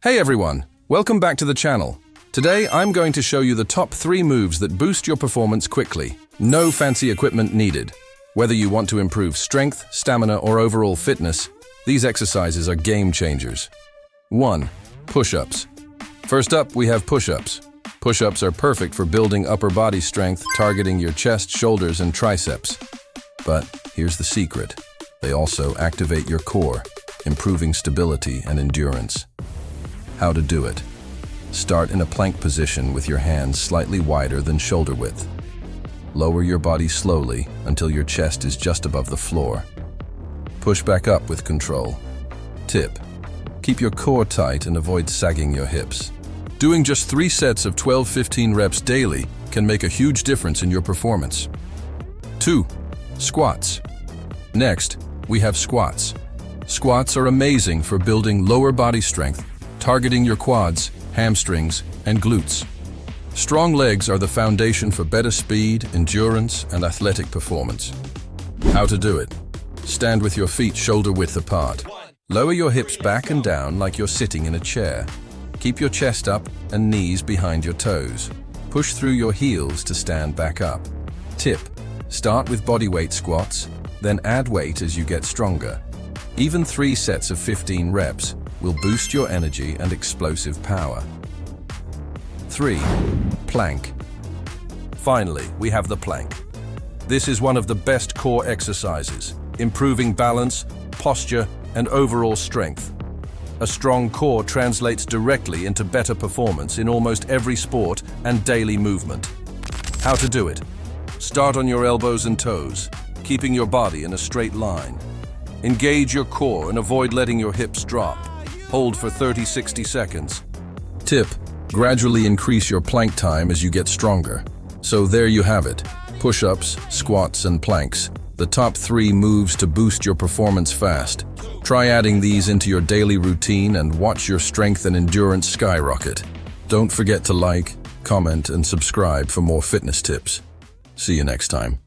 Hey everyone, welcome back to the channel. Today I'm going to show you the top 3 moves that boost your performance quickly. No fancy equipment needed. Whether you want to improve strength, stamina, or overall fitness, these exercises are game changers. 1. Push-ups. First up, we have push-ups. Push-ups are perfect for building upper body strength, targeting your chest, shoulders, and triceps. But here's the secret. They also activate your core, improving stability and endurance. How to do it. Start in a plank position with your hands slightly wider than shoulder width. Lower your body slowly until your chest is just above the floor. Push back up with control. Tip: keep your core tight and avoid sagging your hips. Doing just 3 sets of 12-15 reps daily can make a huge difference in your performance. 2. Squats. Next, we have squats. Squats are amazing for building lower body strength, targeting your quads, hamstrings, and glutes. Strong legs are the foundation for better speed, endurance, and athletic performance. How to do it. Stand with your feet shoulder width apart. Lower your hips back and down like you're sitting in a chair. Keep your chest up and knees behind your toes. Push through your heels to stand back up. Tip: start with bodyweight squats, then add weight as you get stronger. Even 3 sets of 15 reps will boost your energy and explosive power. 3. Plank. Finally, we have the plank. This is one of the best core exercises, improving balance, posture, and overall strength. A strong core translates directly into better performance in almost every sport and daily movement. How to do it. Start on your elbows and toes, keeping your body in a straight line. Engage your core and avoid letting your hips drop. Hold for 30-60 seconds. Tip: gradually increase your plank time as you get stronger. So there you have it. Push-ups, squats, and planks. The top 3 moves to boost your performance fast. Try adding these into your daily routine and watch your strength and endurance skyrocket. Don't forget to like, comment, and subscribe for more fitness tips. See you next time.